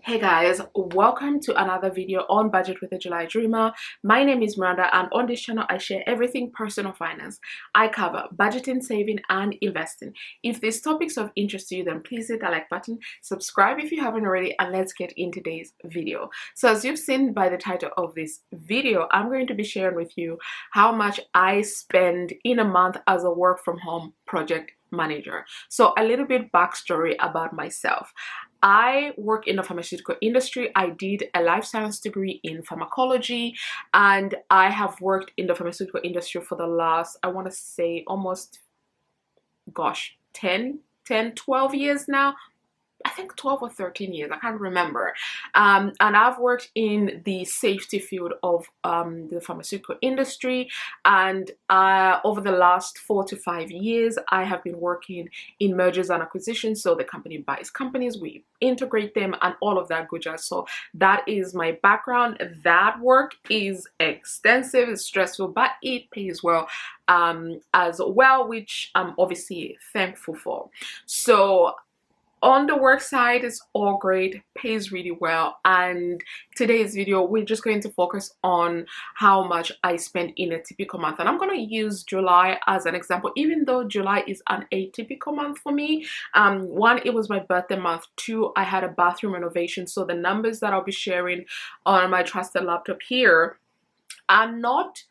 Hey guys, welcome to another video on Budget with a July Dreamer. My name is Miranda, and on this channel I share everything personal finance. I cover budgeting, saving and investing. If these topics of interest to you, then please hit that like button, subscribe if you haven't already, and let's get into today's video. So as you've seen by the title of this video, I'm going to be sharing with you how much I spend in a month as a work from home project manager. So a little bit backstory about myself. I work in the pharmaceutical industry. I did a life science degree in pharmacology, and I have worked in the pharmaceutical industry for the last, I want to say almost, 12 years now. I think 12 or 13 years, I can't remember. And I've worked in the safety field of the pharmaceutical industry. And over the last 4 to 5 years, I have been working in mergers and acquisitions. So the company buys companies, we integrate them, and all of that good jazz. So that is my background. That work is extensive, it's stressful, but it pays well as well, which I'm obviously thankful for. So on the work side, it's all great, pays really well, and today's video we're just going to focus on how much I spend in a typical month. And I'm going to use July as an example, even though July is an atypical month for me. One, it was my birthday month. Two, I had a bathroom renovation, so the numbers that I'll be sharing on my trusted laptop here are not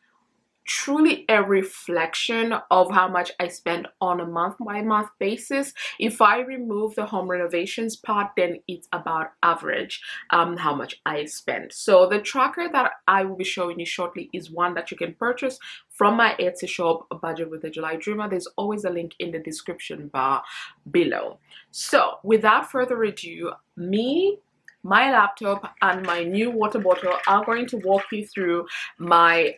truly a reflection of how much I spend on a month by month basis. If I remove the home renovations part, then it's about average how much I spend. So the tracker that I will be showing you shortly is one that you can purchase from my Etsy shop, Budget with a July Dreamer. There's always a link in the description bar below. So without further ado, my laptop and my new water bottle are going to walk you through my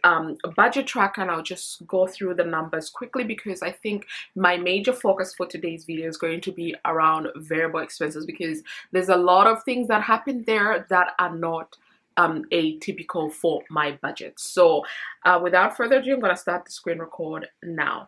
budget tracker, and I'll just go through the numbers quickly because I think my major focus for today's video is going to be around variable expenses, because there's a lot of things that happen there that are not atypical for my budget. So without further ado, I'm going to start the screen record now.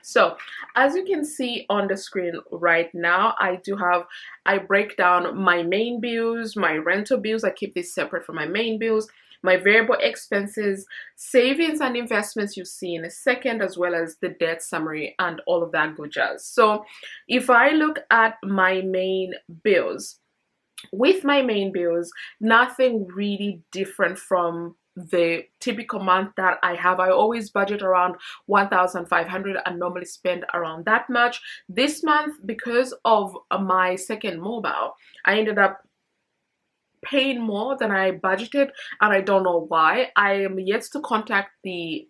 So as you can see on the screen right now, I break down my main bills, my rental bills. I keep this separate from my main bills, my variable expenses, savings and investments you see in a second, as well as the debt summary and all of that good jazz. So if I look at my main bills, with my main bills, nothing really different from the typical month that I have. I always budget around 1,500 and normally spend around that much. This month, because of my second mobile, I ended up paying more than I budgeted, and I don't know why. I am yet to contact the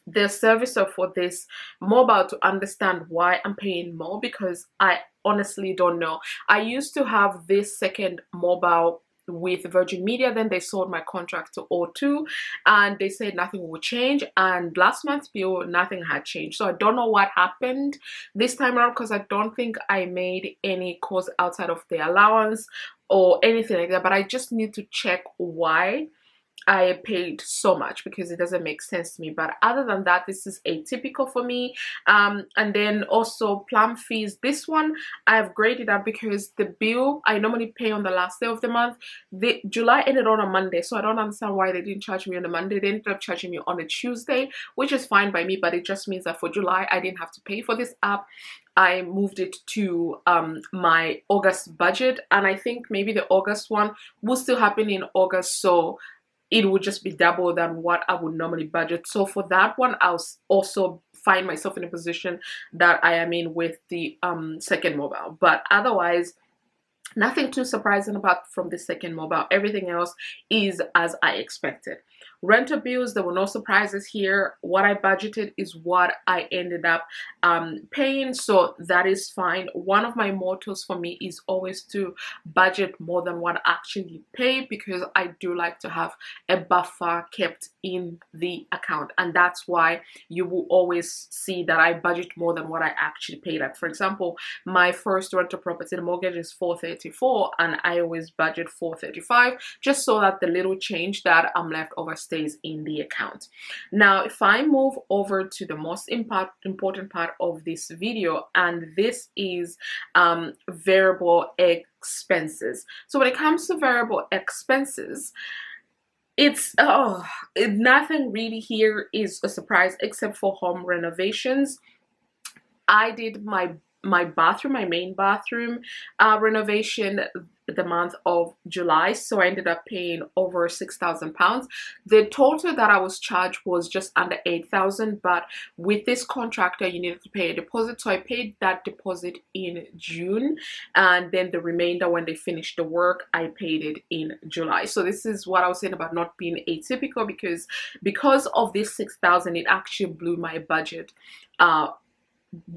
servicer for this mobile to understand why I'm paying more, because I honestly don't know. I used to have this second mobile with Virgin Media, then they sold my contract to O2 and they said nothing would change, and last month's bill nothing had changed. So I don't know what happened this time around, because I don't think I made any calls outside of the allowance or anything like that, but I just need to check why I paid so much, because it doesn't make sense to me. But other than that, this is atypical for me. And then also plum fees. This one I've graded up because the bill I normally pay on the last day of the month. July ended on a Monday, so I don't understand why they didn't charge me on a Monday. They ended up charging me on a Tuesday, which is fine by me, but it just means that for July I didn't have to pay for this app. I moved it to my August budget, and I think maybe the August one will still happen in August, so it would just be double than what I would normally budget. So for that one, I'll also find myself in a position that I am in with the second mobile. But otherwise, nothing too surprising about from the second mobile. Everything else is as I expected. Rental bills, there were no surprises here. What I budgeted is what I ended up paying, so that is fine. One of my mottos for me is always to budget more than what I actually pay, because I do like to have a buffer kept in the account, and that's why you will always see that I budget more than what I actually pay. Like for example, my first rental property, the mortgage is $434, and I always budget $435, just so that the little change that I'm left over stays stays in the account. Now, if I move over to the most important part of this video, and this is variable expenses. So when it comes to variable expenses, it's nothing really here is a surprise except for home renovations. I did my bathroom, my main bathroom renovation the month of July, so I ended up paying over £6,000. The total that I was charged was just under 8,000, but with this contractor you needed to pay a deposit, so I paid that deposit in June, and then the remainder when they finished the work I paid it in July. So this is what I was saying about not being atypical, because of this 6,000 it actually blew my budget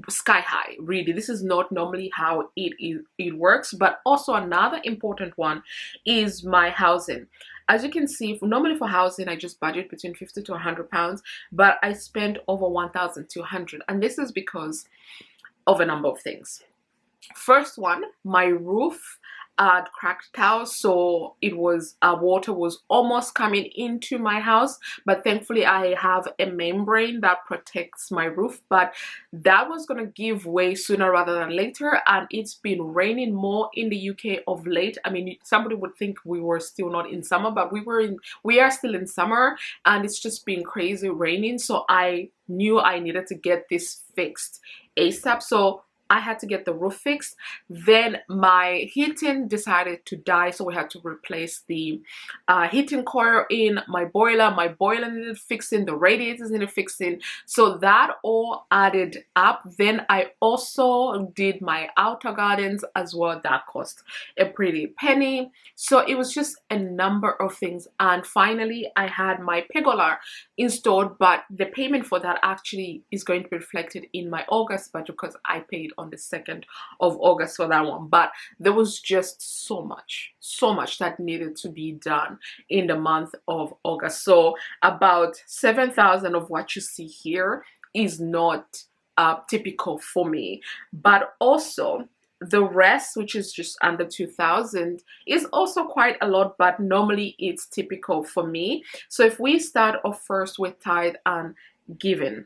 sky high. Really, this is not normally how it works. But also another important one is my housing. As you can see, normally for housing I just budget between 50 to 100 pounds, but I spent over 1,200, and this is because of a number of things. First one, my roof had cracked tiles, so it was water was almost coming into my house, but thankfully I have a membrane that protects my roof, but that was gonna give way sooner rather than later, and it's been raining more in the UK of late. I mean, somebody would think we were still not in summer, but we are still in summer, and it's just been crazy raining, so I knew I needed to get this fixed ASAP. So I had to get the roof fixed. Then my heating decided to die, so we had to replace the heating coil in my boiler. My boiler needed fixing, the radiators needed fixing, so that all added up. Then I also did my outer gardens as well. That cost a pretty penny. So it was just a number of things, and finally I had my pergola installed, but the payment for that actually is going to be reflected in my August budget because I paid on the 2nd of August for that one. But there was just so much that needed to be done in the month of August. So about 7,000 of what you see here is not typical for me, but also the rest, which is just under 2,000, is also quite a lot, but normally it's typical for me. So if we start off first with tithe and giving.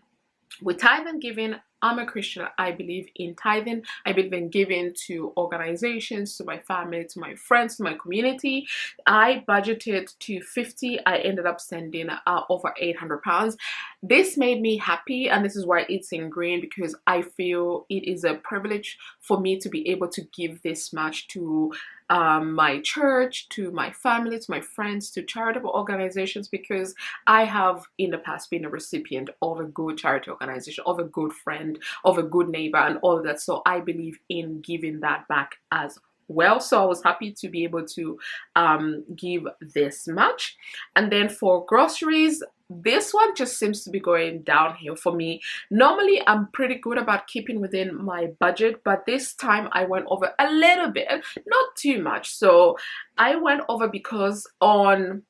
With tithe and giving, I'm a Christian. I believe in tithing. I believe in giving to organizations, to my family, to my friends, to my community. I budgeted to 50. I ended up sending over 800 pounds. This made me happy, and this is why it's in green, because I feel it is a privilege for me to be able to give this much to my church, to my family, to my friends, to charitable organizations, because I have in the past been a recipient of a good charity organization, of a good friend, of a good neighbor, and all of that. So I believe in giving that back as well. So I was happy to be able to give this much. And then for groceries, this one just seems to be going downhill for me. Normally I'm pretty good about keeping within my budget, but this time I went over a little bit, not too much. So I went over because on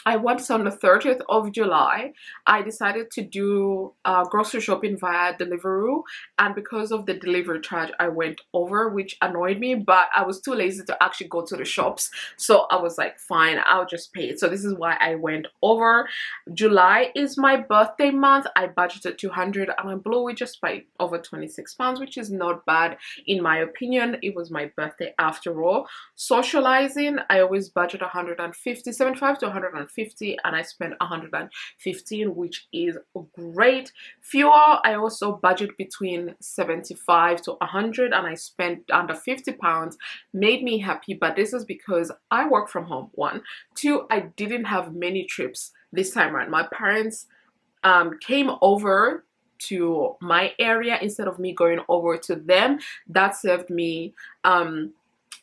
the 30th of July, I decided to do grocery shopping via Deliveroo, and because of the delivery charge, I went over, which annoyed me, but I was too lazy to actually go to the shops, so I was like, fine, I'll just pay it. So this is why I went over. July is my birthday month. I budgeted 200 and I blew it just by over 26 pounds, which is not bad in my opinion. It was my birthday after all. Socializing, I always budget 150, 75 to 150, and I spent 115, which is great. Fuel, I also budget between 75 to 100, and I spent under 50 pounds. Made me happy, but this is because I work from home, 1. 2, I didn't have many trips this time around. My parents came over to my area instead of me going over to them. That saved me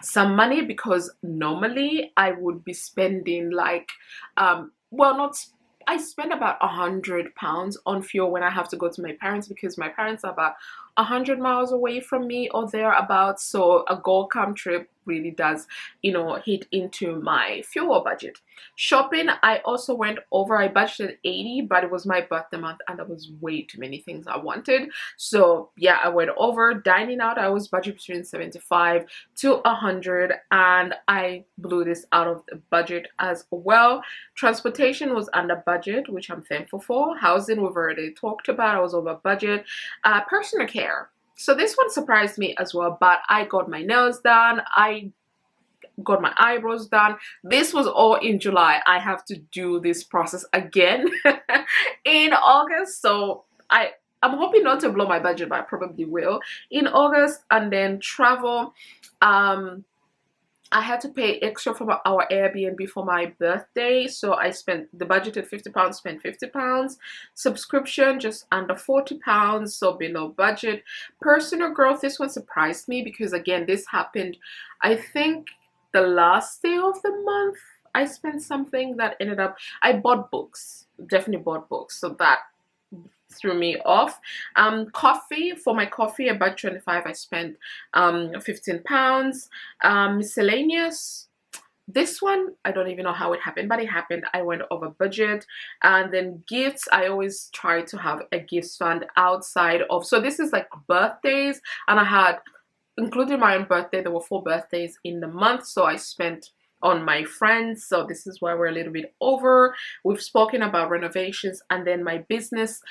some money, because normally I would be spending like I spend about 100 pounds on fuel when I have to go to my parents, because my parents are about 100 miles away from me or thereabouts. So a go come trip really does, you know, hit into my fuel budget. Shopping, I also went over. I budgeted 80, but it was my birthday month and there was way too many things I wanted. So yeah, I went over. Dining out, I was budgeted between 75 to 100 and I blew this out of the budget as well. Transportation was under budget, which I'm thankful for. Housing, we've already talked about. I was over budget. Personal care. So this one surprised me as well, but I got my nails done. I got my eyebrows done. This was all in July. I have to do this process again in August. So I'm hoping not to blow my budget, but I probably will in August. And then travel. I had to pay extra for our Airbnb for my birthday, so I spent the budgeted £50, spent £50. Subscription just under £40, so below budget. Personal growth, this one surprised me because again, this happened, I think the last day of the month. I spent something that ended up, I bought books, definitely bought books, so that threw me off. Coffee, for my coffee about 25, I spent £15. Miscellaneous, this one I don't even know how it happened, but it happened. I went over budget. And then gifts, I always try to have a gifts fund outside of, so this is like birthdays, and I had, including my own birthday, there were 4 birthdays in the month, so I spent on my friends, so this is why we're a little bit over. We've spoken about renovations. And then my business,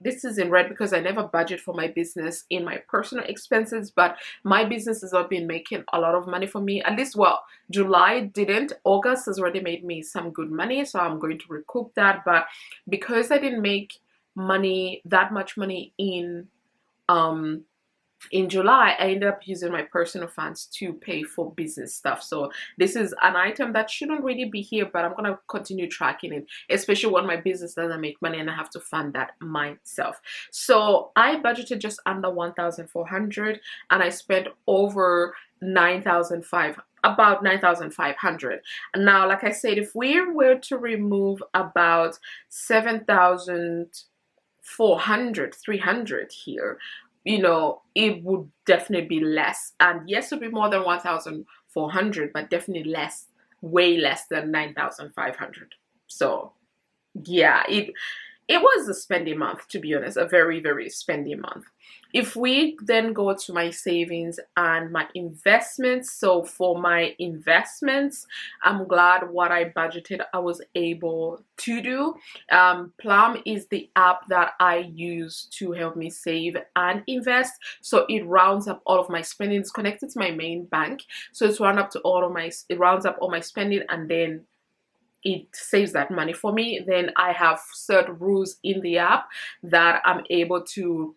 this is in red because I never budget for my business in my personal expenses, but my business has not been making a lot of money for me, at least, well, July didn't. August has already made me some good money, so I'm going to recoup that. But because I didn't make money, that much money in July, I ended up using my personal funds to pay for business stuff. So this is an item that shouldn't really be here, but I'm going to continue tracking it, especially when my business doesn't make money and I have to fund that myself. So I budgeted just under 1,400 and I spent over 9,500, about 9,500. Now, like I said, if we were to remove about 7,400, 300 here, you know, it would definitely be less. And yes, it would be more than 1,400, but definitely less, way less than 9,500. So yeah, it was a spending month, to be honest, a very, very spending month. If we then go to my savings and my investments, so for my investments, I'm glad what I budgeted I was able to do. Plum is the app that I use to help me save and invest. So it rounds up all of my spending. It's connected to my main bank, so it rounds up all my spending, and then it saves that money for me. Then I have certain rules in the app that I'm able to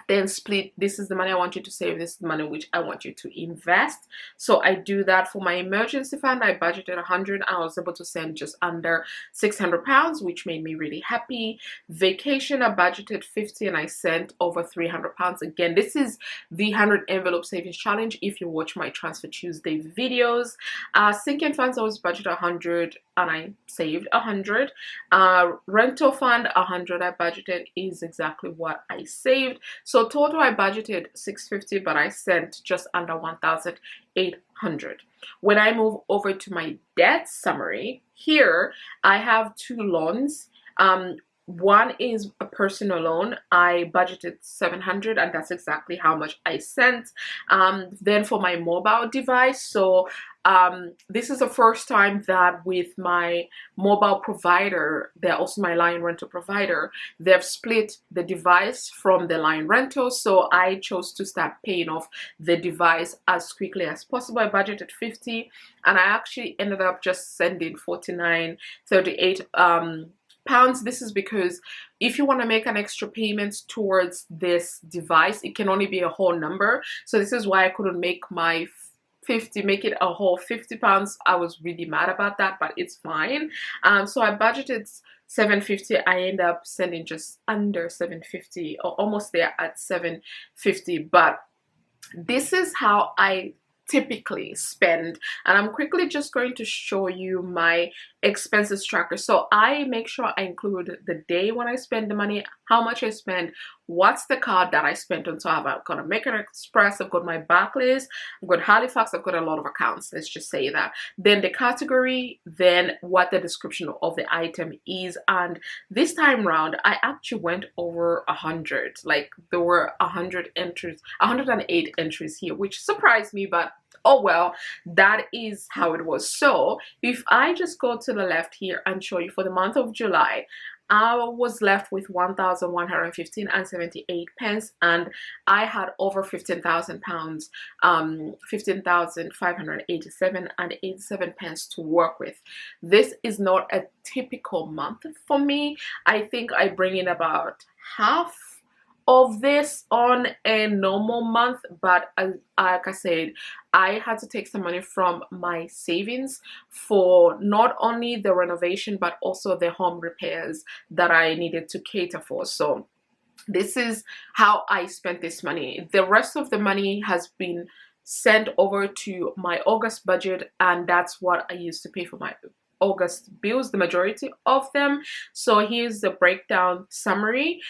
then split. This is the money I want you to save, this is the money which I want you to invest. So I do that. For my emergency fund, I budgeted 100. I was able to send just under £600, which made me really happy. Vacation, I budgeted 50 and I sent over £300. Again, this is the 100 envelope savings challenge if you watch my Transfer Tuesday videos. Sinking funds, I was budgeted 100 and I saved 100. Rental fund, 100 I budgeted is exactly what I saved. So total I budgeted 650, but I sent just under 1,800. When I move over to my debt summary, here I have 2 loans. One is a personal loan. I budgeted 700 and that's exactly how much I sent. Then for my mobile device, so this is the first time that with my mobile provider, they're also my line rental provider, they've split the device from the line rental. So I chose to start paying off the device as quickly as possible. I budgeted 50 and I actually ended up just sending 49.38 pounds. This is because if you want to make an extra payment towards this device, it can only be a whole number. So this is why I couldn't make my 50, make it a whole £50. I was really mad about that, but it's fine. So I budgeted 750. I end up sending just under 750 or almost there at 750. But this is how I typically spend, and I'm quickly just going to show you my expenses tracker. So I make sure I include the day when I spend the money how much I spent, what's the card that I spent on. So I've got American Express, I've got my Barclays, I've got Halifax, I've got a lot of accounts, let's just say that. Then the category, then what the description of the item is. And this time round, I actually went over 100. Like there were 100 entries, 108 entries here, which surprised me, but oh well, that is how it was. So if I just go to the left here and show you for the month of July, I was left with 1,115 and 78 pence, and I had over 15,000 pounds, 15,587 and 87 pence to work with. This is not a typical month for me. I think I bring in about half of this on a normal month, but like I said, I had to take some money from my savings for not only the renovation but also the home repairs that I needed to cater for. So this is how I spent this money. The rest of the money has been sent over to my August budget, and that's what I used to pay for my August bills, the majority of them. So here's the breakdown summary.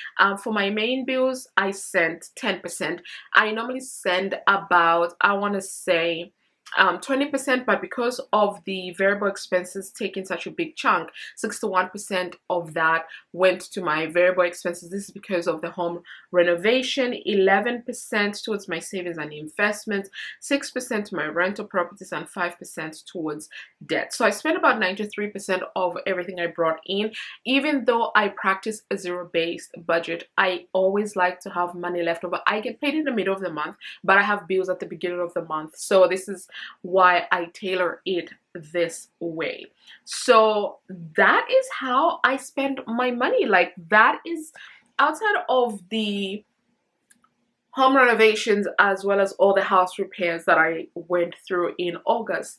For my main bills, I sent 10%. I normally send about, I want to say 20%, but because of the variable expenses taking such a big chunk, 61% of that went to my variable expenses. This is because of the home renovation, 11% towards my savings and investments, 6% to my rental properties, and 5% towards debt. So I spent about 93% of everything I brought in. Even though I practice a zero-based budget, I always like to have money left over. I get paid in the middle of the month, but I have bills at the beginning of the month. So this is why I tailor it this way. So that is how I spend my money. Like that is outside of the home renovations as well as all the house repairs that I went through in August.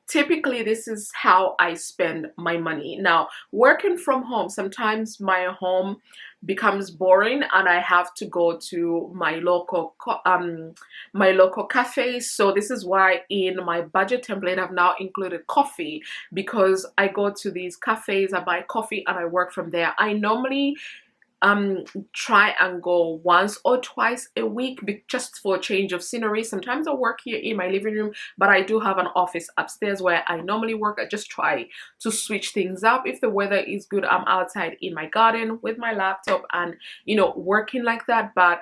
Typically, this is how I spend my money. Now, working from home, sometimes my home becomes boring and I have to go to my local cafes. So this is why in my budget template I've now included coffee, because I go to these cafes, I buy coffee and I work from there. I normally try and go once or twice a week just for a change of scenery. Sometimes I work here in my living room, but I do have an office upstairs where I normally work. I just try to switch things up. If the weather is good, I'm outside in my garden with my laptop and, you know, working like that. But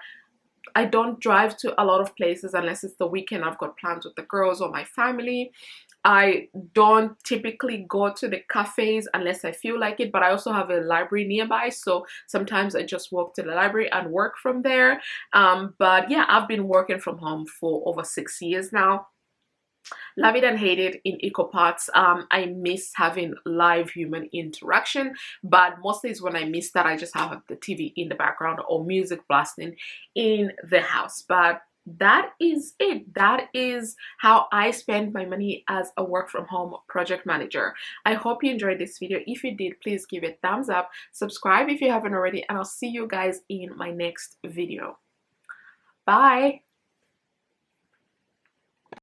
I don't drive to a lot of places unless it's the weekend. I've got plans with the girls or my family. I don't typically go to the cafes unless I feel like it, but I also have a library nearby, so sometimes I just walk to the library and work from there. But yeah, I've been working from home for over 6 years now. Love it and hate it in equal parts. I miss having live human interaction, but mostly it's when I miss that I just have the TV in the background or music blasting in the house. But that is it. That is how I spend my money as a work from home project manager. I hope you enjoyed this video. If you did, please give it a thumbs up, subscribe if you haven't already, and I'll see you guys in my next video. Bye.